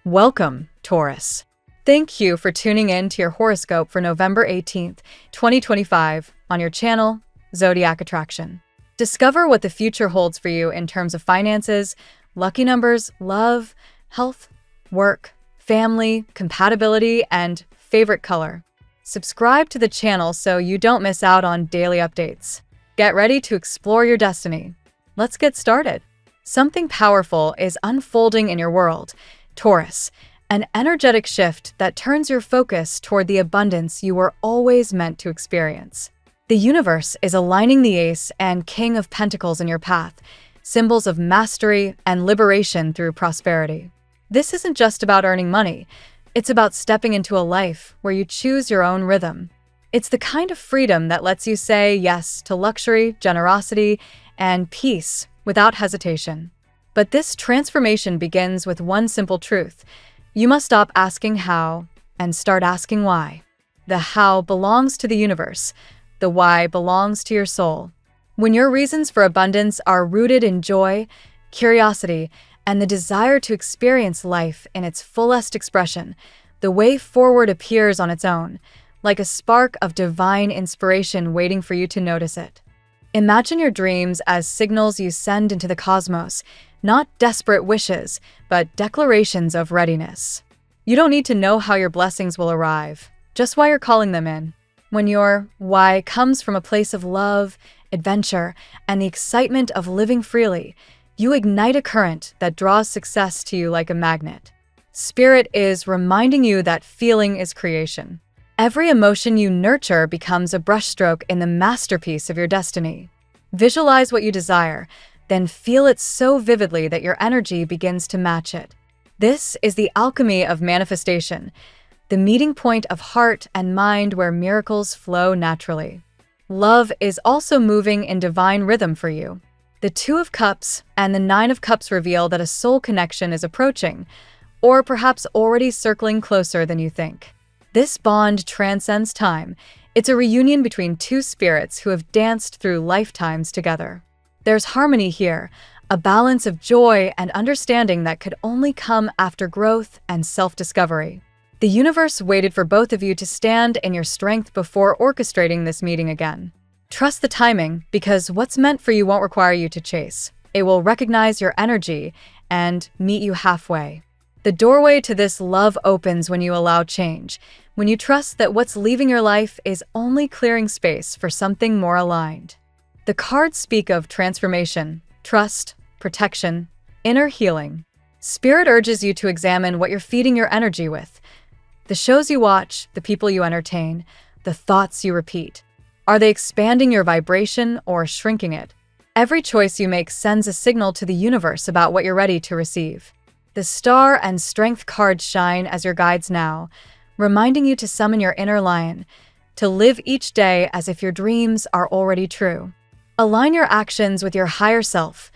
Welcome, Taurus. Thank you for tuning in to your horoscope for November 18th, 2025 on your channel, Zodiac Attraction. Discover what the future holds for you in terms of finances, lucky numbers, love, health, work, family, compatibility, and favorite color. Subscribe to the channel so you don't miss out on daily updates. Get ready to explore your destiny. Let's get started. Something powerful is unfolding in your world, Taurus, an energetic shift that turns your focus toward the abundance you were always meant to experience. The universe is aligning the Ace and King of Pentacles in your path, symbols of mastery and liberation through prosperity. This isn't just about earning money, it's about stepping into a life where you choose your own rhythm. It's the kind of freedom that lets you say yes to luxury, generosity, and peace without hesitation. But this transformation begins with one simple truth. You must stop asking how and start asking why. The how belongs to the universe. The why belongs to your soul. When your reasons for abundance are rooted in joy, curiosity, and the desire to experience life in its fullest expression, the way forward appears on its own, like a spark of divine inspiration waiting for you to notice it. Imagine your dreams as signals you send into the cosmos, not desperate wishes, but declarations of readiness. You don't need to know how your blessings will arrive, just why you're calling them in. When your why comes from a place of love, adventure, and the excitement of living freely, you ignite a current that draws success to you like a magnet. Spirit is reminding you that feeling is creation. Every emotion you nurture becomes a brushstroke in the masterpiece of your destiny. Visualize what you desire, then feel it so vividly that your energy begins to match it. This is the alchemy of manifestation, the meeting point of heart and mind where miracles flow naturally. Love is also moving in divine rhythm for you. The Two of Cups and the Nine of Cups reveal that a soul connection is approaching, or perhaps already circling closer than you think. This bond transcends time. It's a reunion between two spirits who have danced through lifetimes together. There's harmony here, a balance of joy and understanding that could only come after growth and self-discovery. The universe waited for both of you to stand in your strength before orchestrating this meeting again. Trust the timing, because what's meant for you won't require you to chase. It will recognize your energy and meet you halfway. The doorway to this love opens when you allow change, when you trust that what's leaving your life is only clearing space for something more aligned. The cards speak of transformation, trust, protection, inner healing. Spirit urges you to examine what you're feeding your energy with. The shows you watch, the people you entertain, the thoughts you repeat. Are they expanding your vibration or shrinking it? Every choice you make sends a signal to the universe about what you're ready to receive. The Star and Strength cards shine as your guides now, reminding you to summon your inner lion, to live each day as if your dreams are already true. Align your actions with your higher self.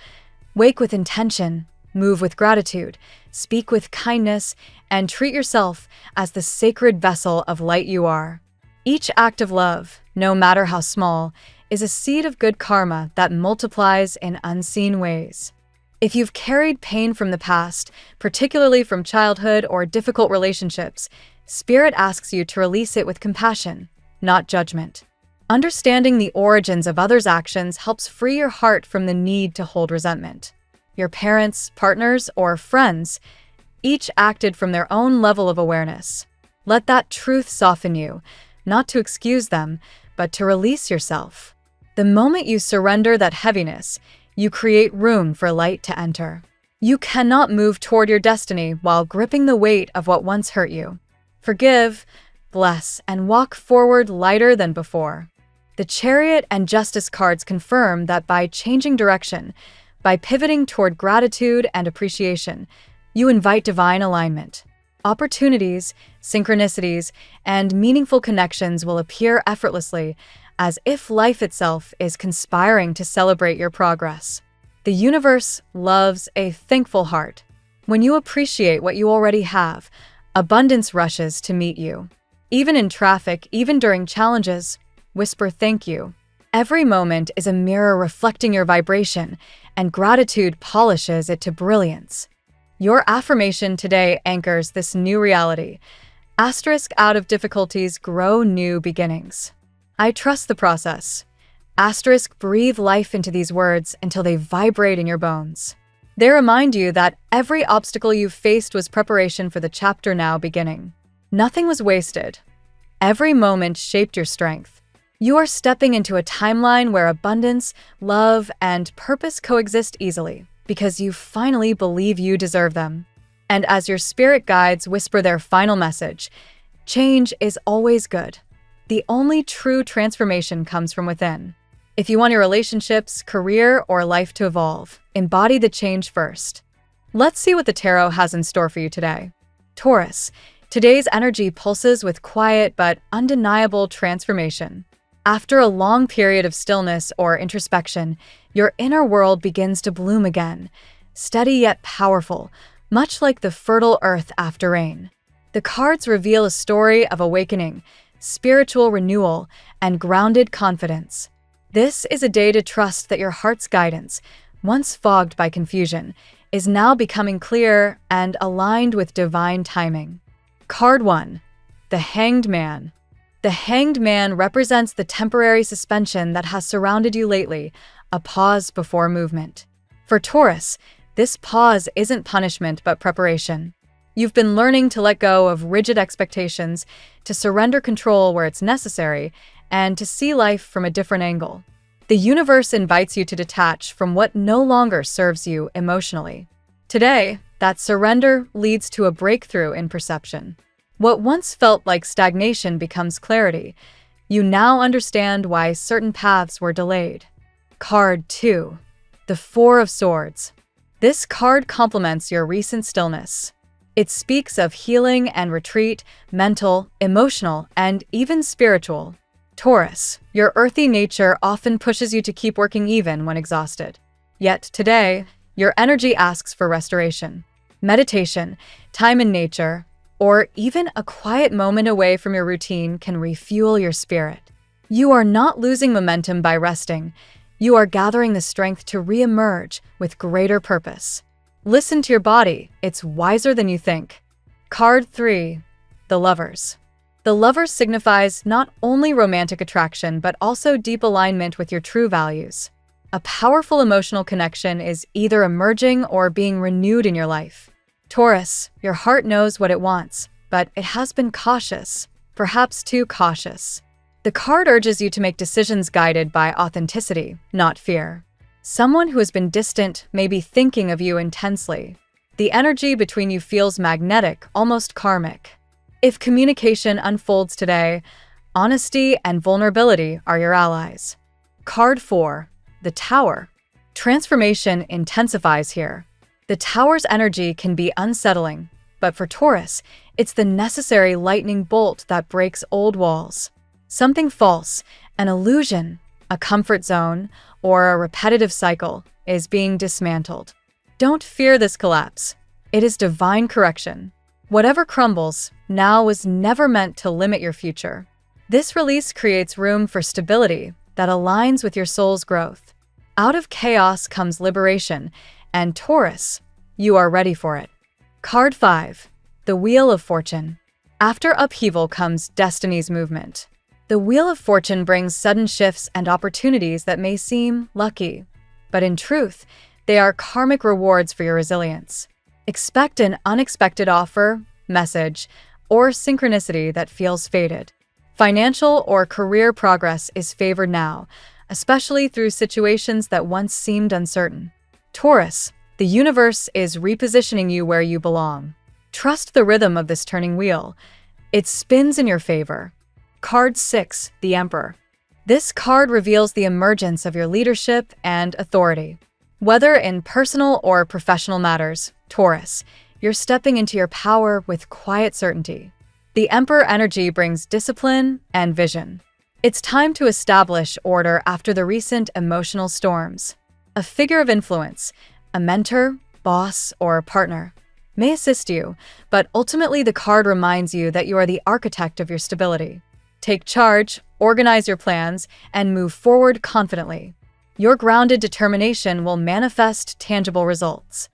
Wake with intention, move with gratitude, speak with kindness, and treat yourself as the sacred vessel of light you are. Each act of love, no matter how small, is a seed of good karma that multiplies in unseen ways. If you've carried pain from the past, particularly from childhood or difficult relationships, Spirit asks you to release it with compassion, not judgment. Understanding the origins of others' actions helps free your heart from the need to hold resentment. Your parents, partners, or friends each acted from their own level of awareness. Let that truth soften you, not to excuse them, but to release yourself. The moment you surrender that heaviness, you create room for light to enter. You cannot move toward your destiny while gripping the weight of what once hurt you. Forgive, bless, and walk forward lighter than before. The Chariot and Justice cards confirm that by changing direction, by pivoting toward gratitude and appreciation, you invite divine alignment. Opportunities, synchronicities, and meaningful connections will appear effortlessly, as if life itself is conspiring to celebrate your progress. The universe loves a thankful heart. When you appreciate what you already have, abundance rushes to meet you. Even in traffic, even during challenges, whisper thank you. Every moment is a mirror reflecting your vibration, and gratitude polishes it to brilliance. Your affirmation today anchors this new reality. Asterisk, out of difficulties grow new beginnings. I trust the process. Asterisk, breathe life into these words until they vibrate in your bones. They remind you that every obstacle you've faced was preparation for the chapter now beginning. Nothing was wasted. Every moment shaped your strength. You are stepping into a timeline where abundance, love, and purpose coexist easily because you finally believe you deserve them. And as your spirit guides whisper their final message, change is always good. The only true transformation comes from within. If you want your relationships, career, or life to evolve, embody the change first. Let's see what the tarot has in store for you today. Taurus, today's energy pulses with quiet but undeniable transformation. After a long period of stillness or introspection, your inner world begins to bloom again, steady yet powerful, much like the fertile earth after rain. The cards reveal a story of awakening, spiritual renewal, and grounded confidence. This is a day to trust that your heart's guidance, once fogged by confusion, is now becoming clear and aligned with divine timing. Card 1. The Hanged Man. The Hanged Man represents the temporary suspension that has surrounded you lately, a pause before movement. For Taurus, this pause isn't punishment but preparation. You've been learning to let go of rigid expectations, to surrender control where it's necessary, and to see life from a different angle. The universe invites you to detach from what no longer serves you emotionally. Today, that surrender leads to a breakthrough in perception. What once felt like stagnation becomes clarity. You now understand why certain paths were delayed. Card 2. The Four of Swords. This card complements your recent stillness. It speaks of healing and retreat, mental, emotional, and even spiritual. Taurus, your earthy nature often pushes you to keep working even when exhausted. Yet today, your energy asks for restoration. Meditation, time in nature, or even a quiet moment away from your routine can refuel your spirit. You are not losing momentum by resting. You are gathering the strength to re-emerge with greater purpose. Listen to your body, it's wiser than you think. Card 3. The Lovers. The Lovers signifies not only romantic attraction but also deep alignment with your true values. A powerful emotional connection is either emerging or being renewed in your life. Taurus, your heart knows what it wants, but it has been cautious, perhaps too cautious. The card urges you to make decisions guided by authenticity, not fear. Someone who has been distant may be thinking of you intensely. The energy between you feels magnetic, almost karmic. If communication unfolds today, honesty and vulnerability are your allies. Card 4. The Tower. Transformation intensifies here. The Tower's energy can be unsettling, but for Taurus, it's the necessary lightning bolt that breaks old walls. Something false, an illusion, a comfort zone, or a repetitive cycle is being dismantled. Don't fear this collapse. It is divine correction. Whatever crumbles now was never meant to limit your future. This release creates room for stability that aligns with your soul's growth. Out of chaos comes liberation, and Taurus, you are ready for it. Card 5. The Wheel of Fortune. After upheaval comes destiny's movement. The Wheel of Fortune brings sudden shifts and opportunities that may seem lucky, but in truth, they are karmic rewards for your resilience. Expect an unexpected offer, message, or synchronicity that feels fated. Financial or career progress is favored now, especially through situations that once seemed uncertain. Taurus, the universe is repositioning you where you belong. Trust the rhythm of this turning wheel. It spins in your favor. Card 6. The Emperor. This card reveals the emergence of your leadership and authority. Whether in personal or professional matters, Taurus, you're stepping into your power with quiet certainty. The Emperor energy brings discipline and vision. It's time to establish order after the recent emotional storms. A figure of influence, a mentor, boss, or partner, may assist you, but ultimately the card reminds you that you are the architect of your stability. Take charge, organize your plans, and move forward confidently. Your grounded determination will manifest tangible results.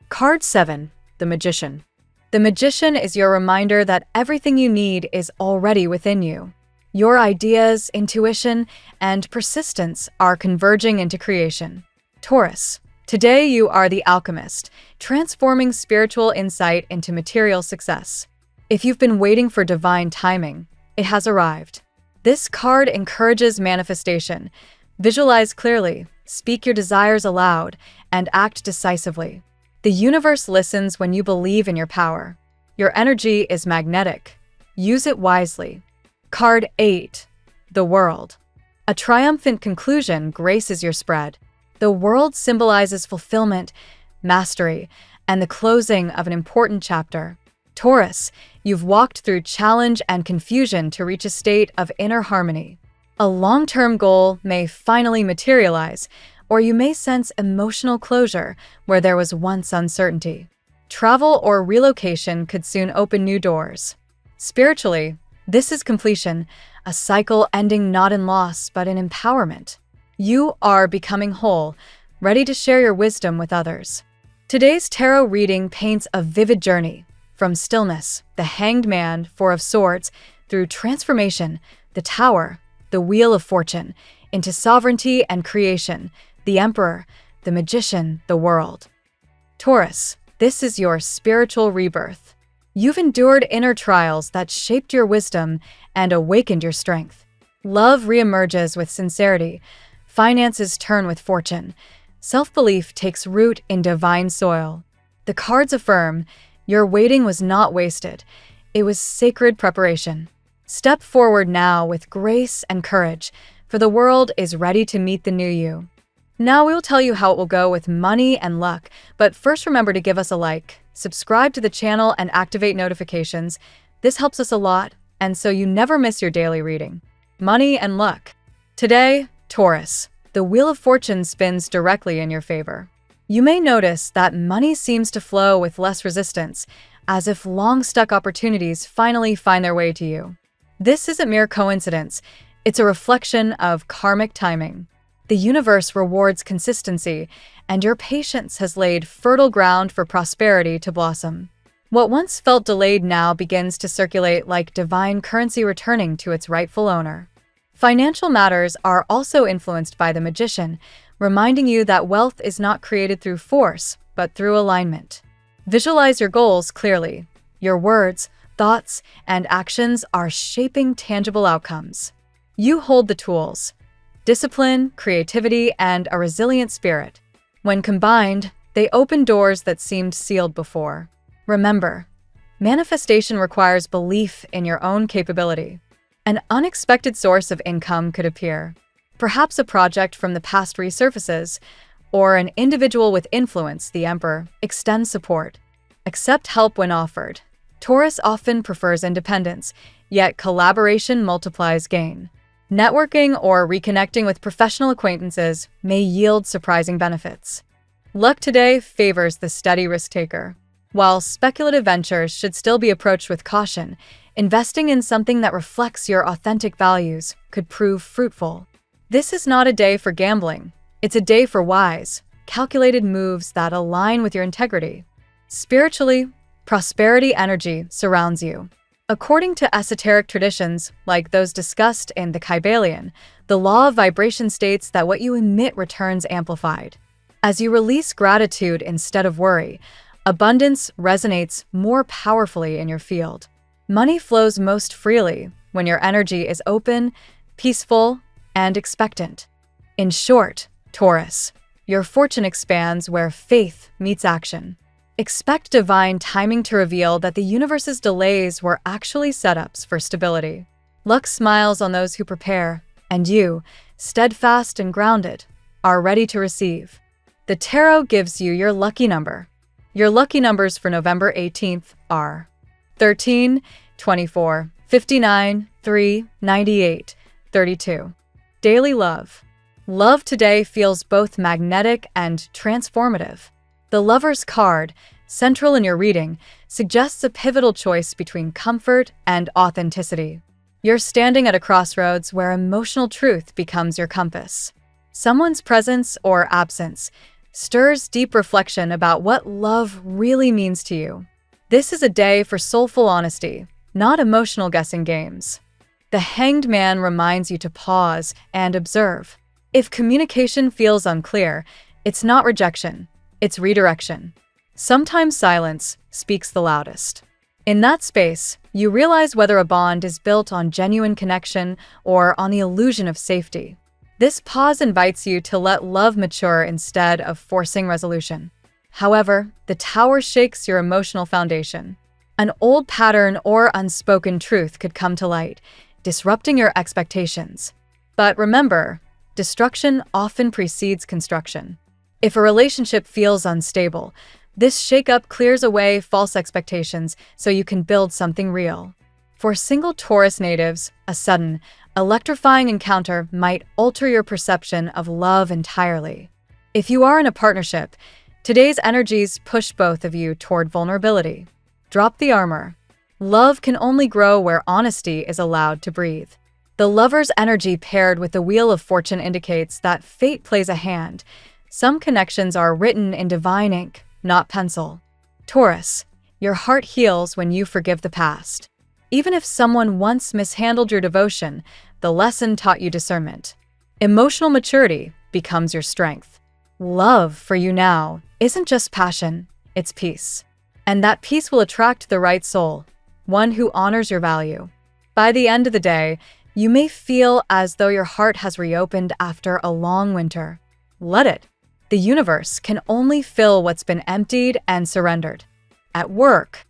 Card 7. the Magician. The Magician is your reminder that everything you need is already within you. Your ideas, intuition, and persistence are converging into creation. Taurus, today you are the alchemist, transforming spiritual insight into material success. If you've been waiting for divine timing, it has arrived. This card encourages manifestation. Visualize clearly, speak your desires aloud, and act decisively. The universe listens when you believe in your power. Your energy is magnetic. Use it wisely. Card 8. The World. A triumphant conclusion graces your spread. The world symbolizes fulfillment, mastery, and the closing of an important chapter. Taurus, you've walked through challenge and confusion to reach a state of inner harmony. A long-term goal may finally materialize, or you may sense emotional closure where there was once uncertainty. Travel or relocation could soon open new doors. Spiritually, this is completion, a cycle ending not in loss but in empowerment. You are becoming whole, ready to share your wisdom with others. Today's tarot reading paints a vivid journey, from stillness, the Hanged Man, Four of Swords, through transformation, the Tower, the Wheel of Fortune, into sovereignty and creation, the Emperor, the Magician, the World. Taurus, this is your spiritual rebirth. You've endured inner trials that shaped your wisdom and awakened your strength. Love reemerges with sincerity. Finances turn with fortune. Self-belief takes root in divine soil. The cards affirm, your waiting was not wasted. It was sacred preparation. Step forward now with grace and courage, for the world is ready to meet the new you. Now we will tell you how it will go with money and luck, but first remember to give us a like, subscribe to the channel, and activate notifications. This helps us a lot, and so you never miss your daily reading. Money and luck. Today, Taurus, the Wheel of Fortune spins directly in your favor. You may notice that money seems to flow with less resistance, as if long-stuck opportunities finally find their way to you. This isn't mere coincidence, it's a reflection of karmic timing. The universe rewards consistency, and your patience has laid fertile ground for prosperity to blossom. What once felt delayed now begins to circulate like divine currency returning to its rightful owner. Financial matters are also influenced by the Magician, reminding you that wealth is not created through force, but through alignment. Visualize your goals clearly. Your words, thoughts, and actions are shaping tangible outcomes. You hold the tools: discipline, creativity, and a resilient spirit. When combined, they open doors that seemed sealed before. Remember, manifestation requires belief in your own capability. An unexpected source of income could appear. Perhaps a project from the past resurfaces, or an individual with influence, the Emperor, extends support. Accept help when offered. Taurus often prefers independence, yet collaboration multiplies gain. Networking or reconnecting with professional acquaintances may yield surprising benefits. Luck today favors the steady risk-taker. While speculative ventures should still be approached with caution, investing in something that reflects your authentic values could prove fruitful. This is not a day for gambling. It's a day for wise, calculated moves that align with your integrity. Spiritually, prosperity energy surrounds you. According to esoteric traditions, like those discussed in the Kybalion, the law of vibration states that what you emit returns amplified. As you release gratitude instead of worry, abundance resonates more powerfully in your field. Money flows most freely when your energy is open, peaceful, and expectant. In short, Taurus, your fortune expands where faith meets action. Expect divine timing to reveal that the universe's delays were actually setups for stability. Luck smiles on those who prepare, and you, steadfast and grounded, are ready to receive. The tarot gives you your lucky number. Your lucky numbers for November 18th are 13, 24, 59, 3, 98, 32. Daily love. Love today feels both magnetic and transformative. The Lover's card, central in your reading, suggests a pivotal choice between comfort and authenticity. You're standing at a crossroads where emotional truth becomes your compass. Someone's presence or absence, stirs deep reflection about what love really means to you. This is a day for soulful honesty, not emotional guessing games. The Hanged Man reminds you to pause and observe. If communication feels unclear, it's not rejection, it's redirection. Sometimes silence speaks the loudest. In that space, you realize whether a bond is built on genuine connection or on the illusion of safety. This pause invites you to let love mature instead of forcing resolution. However, the tower shakes your emotional foundation. An old pattern or unspoken truth could come to light, disrupting your expectations. But remember, destruction often precedes construction. If a relationship feels unstable, this shakeup clears away false expectations so you can build something real. For single Taurus natives, a sudden, electrifying encounter might alter your perception of love entirely. If you are in a partnership, today's energies push both of you toward vulnerability. Drop the armor. Love can only grow where honesty is allowed to breathe. The lover's energy paired with the Wheel of Fortune indicates that fate plays a hand. Some connections are written in divine ink, not pencil. Taurus, your heart heals when you forgive the past. Even if someone once mishandled your devotion, the lesson taught you discernment. Emotional maturity becomes your strength. Love for you now isn't just passion, it's peace. And that peace will attract the right soul, one who honors your value. By the end of the day, you may feel as though your heart has reopened after a long winter. Let it. The universe can only fill what's been emptied and surrendered. At work,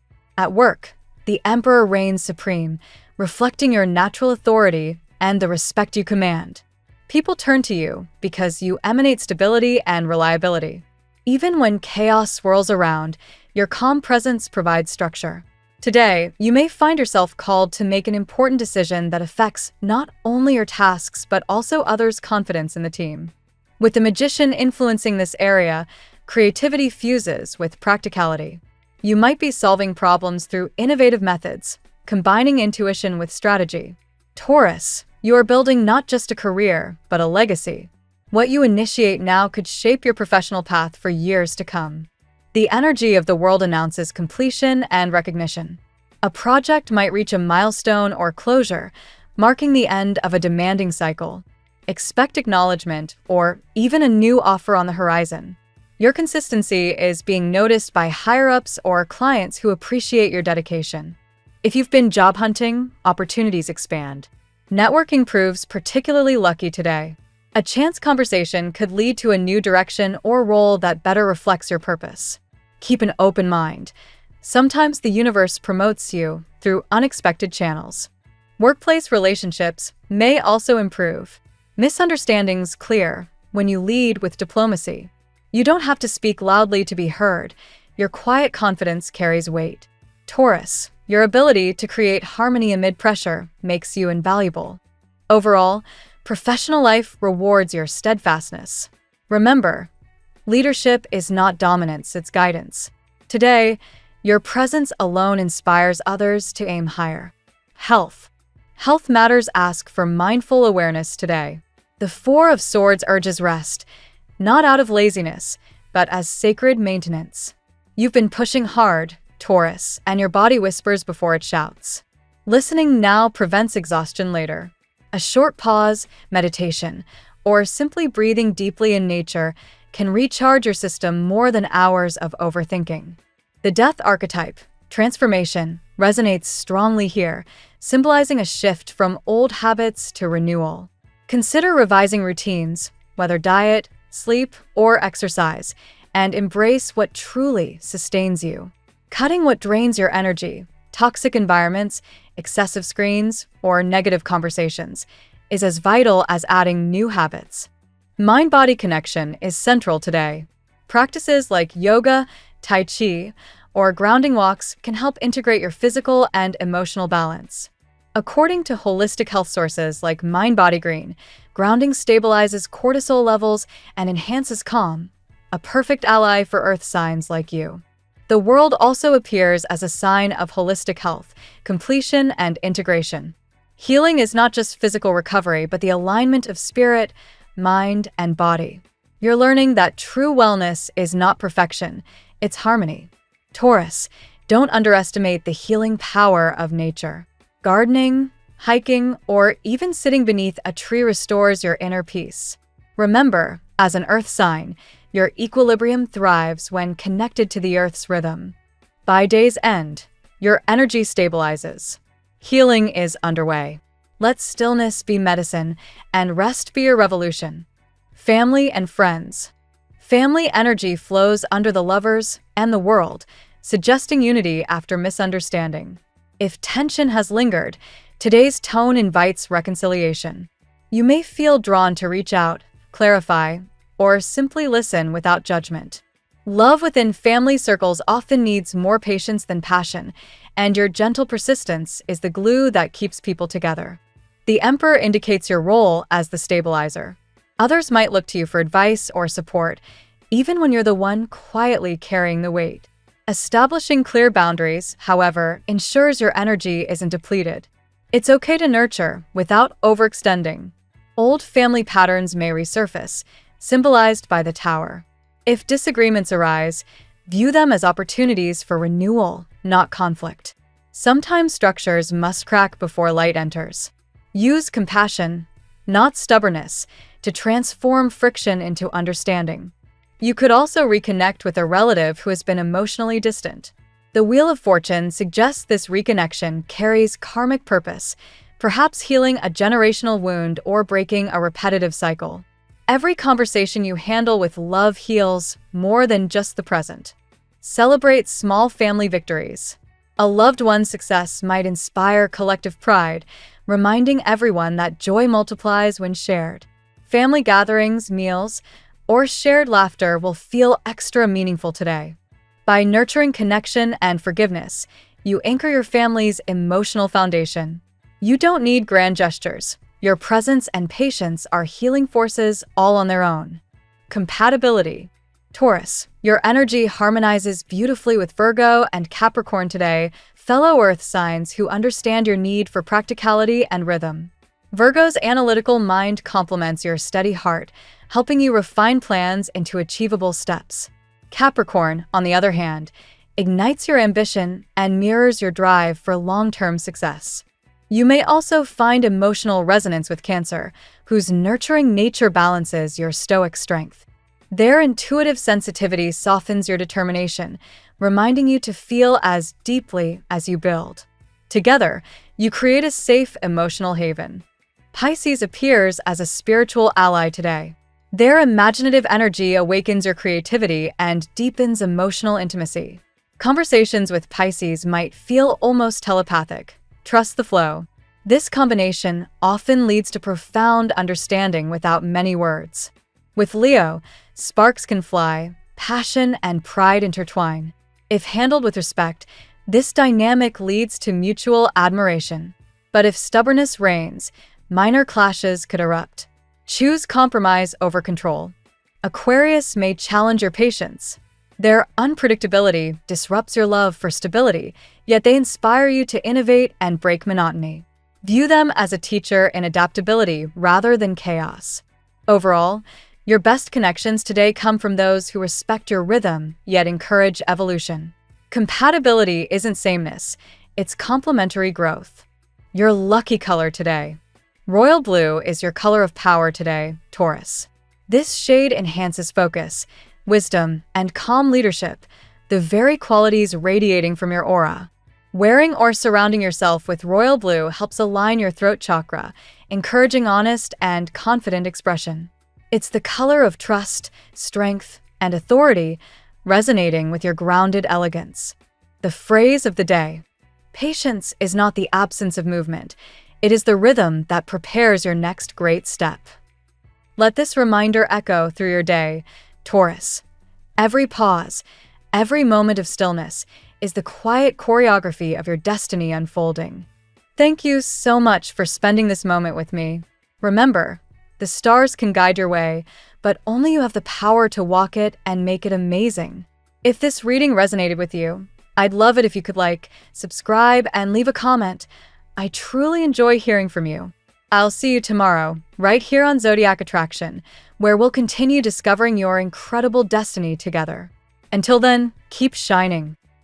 the Emperor reigns supreme, reflecting your natural authority and the respect you command. People turn to you because you emanate stability and reliability. Even when chaos swirls around, your calm presence provides structure. Today, you may find yourself called to make an important decision that affects not only your tasks but also others' confidence in the team. With the Magician influencing this area, creativity fuses with practicality. You might be solving problems through innovative methods, combining intuition with strategy. Taurus, you are building not just a career, but a legacy. What you initiate now could shape your professional path for years to come. The energy of the world announces completion and recognition. A project might reach a milestone or closure, marking the end of a demanding cycle. Expect acknowledgement or even a new offer on the horizon. Your consistency is being noticed by higher-ups or clients who appreciate your dedication. If you've been job hunting, opportunities expand. Networking proves particularly lucky today. A chance conversation could lead to a new direction or role that better reflects your purpose. Keep an open mind. Sometimes the universe promotes you through unexpected channels. Workplace relationships may also improve. Misunderstandings clear when you lead with diplomacy. You don't have to speak loudly to be heard. Your quiet confidence carries weight. Taurus, your ability to create harmony amid pressure makes you invaluable. Overall, professional life rewards your steadfastness. Remember, leadership is not dominance, it's guidance. Today, your presence alone inspires others to aim higher. Health. Health matters ask for mindful awareness today. The Four of Swords urges rest, not out of laziness, but as sacred maintenance. You've been pushing hard, Taurus, and your body whispers before it shouts. Listening now prevents exhaustion later. A short pause, meditation, or simply breathing deeply in nature can recharge your system more than hours of overthinking. The Death archetype, transformation, resonates strongly here, symbolizing a shift from old habits to renewal. Consider revising routines, whether diet, sleep, or exercise, and embrace what truly sustains you. Cutting what drains your energy, toxic environments, excessive screens, or negative conversations, is as vital as adding new habits. Mind-body connection is central today. Practices like yoga, tai chi, or grounding walks can help integrate your physical and emotional balance. According to holistic health sources like Mind-Body Green, grounding stabilizes cortisol levels and enhances calm, a perfect ally for earth signs like you. The world also appears as a sign of holistic health, completion, and integration. Healing is not just physical recovery, but the alignment of spirit, mind, and body. You're learning that true wellness is not perfection, it's harmony. Taurus, don't underestimate the healing power of nature. Gardening, hiking, or even sitting beneath a tree restores your inner peace. Remember, as an earth sign, your equilibrium thrives when connected to the earth's rhythm. By day's end, your energy stabilizes. Healing is underway. Let stillness be medicine and rest be your revolution. Family and friends. Family energy flows under the lovers and the world, suggesting unity after misunderstanding. If tension has lingered, today's tone invites reconciliation. You may feel drawn to reach out, clarify, or simply listen without judgment. Love within family circles often needs more patience than passion, and your gentle persistence is the glue that keeps people together. The Emperor indicates your role as the stabilizer. Others might look to you for advice or support, even when you're the one quietly carrying the weight. Establishing clear boundaries, however, ensures your energy isn't depleted. It's okay to nurture without overextending. Old family patterns may resurface, symbolized by the Tower. If disagreements arise, view them as opportunities for renewal, not conflict. Sometimes structures must crack before light enters. Use compassion, not stubbornness, to transform friction into understanding. You could also reconnect with a relative who has been emotionally distant. The Wheel of Fortune suggests this reconnection carries karmic purpose, perhaps healing a generational wound or breaking a repetitive cycle. Every conversation you handle with love heals more than just the present. Celebrate small family victories. A loved one's success might inspire collective pride, reminding everyone that joy multiplies when shared. Family gatherings, meals, or shared laughter will feel extra meaningful today. By nurturing connection and forgiveness, you anchor your family's emotional foundation. You don't need grand gestures. Your presence and patience are healing forces all on their own. Compatibility. Taurus, your energy harmonizes beautifully with Virgo and Capricorn today, fellow earth signs who understand your need for practicality and rhythm. Virgo's analytical mind complements your steady heart, helping you refine plans into achievable steps. Capricorn, on the other hand, ignites your ambition and mirrors your drive for long-term success. You may also find emotional resonance with Cancer, whose nurturing nature balances your stoic strength. Their intuitive sensitivity softens your determination, reminding you to feel as deeply as you build. Together, you create a safe emotional haven. Pisces appears as a spiritual ally today. Their imaginative energy awakens your creativity and deepens emotional intimacy. Conversations with Pisces might feel almost telepathic. Trust the flow. This combination often leads to profound understanding without many words. With Leo, sparks can fly, passion and pride intertwine. If handled with respect, this dynamic leads to mutual admiration. But if stubbornness reigns, minor clashes could erupt. Choose compromise over control. Aquarius may challenge your patience. Their unpredictability disrupts your love for stability, yet they inspire you to innovate and break monotony. View them as a teacher in adaptability rather than chaos. Overall, your best connections today come from those who respect your rhythm, yet encourage evolution. Compatibility isn't sameness, it's complementary growth. Your lucky color today. Royal blue is your color of power today, Taurus. This shade enhances focus, wisdom, and calm leadership, the very qualities radiating from your aura. Wearing or surrounding yourself with royal blue helps align your throat chakra, encouraging honest and confident expression. It's the color of trust, strength, and authority, resonating with your grounded elegance. The phrase of the day. Patience is not the absence of movement. It is the rhythm that prepares your next great step. Let this reminder echo through your day, Taurus. Every pause, every moment of stillness is the quiet choreography of your destiny unfolding. Thank you so much for spending this moment with me. Remember, the stars can guide your way, but only you have the power to walk it and make it amazing. If this reading resonated with you, I'd love it if you could like, subscribe, and leave a comment. I truly enjoy hearing from you. I'll see you tomorrow, right here on Zodiac Attraction, where we'll continue discovering your incredible destiny together. Until then, keep shining.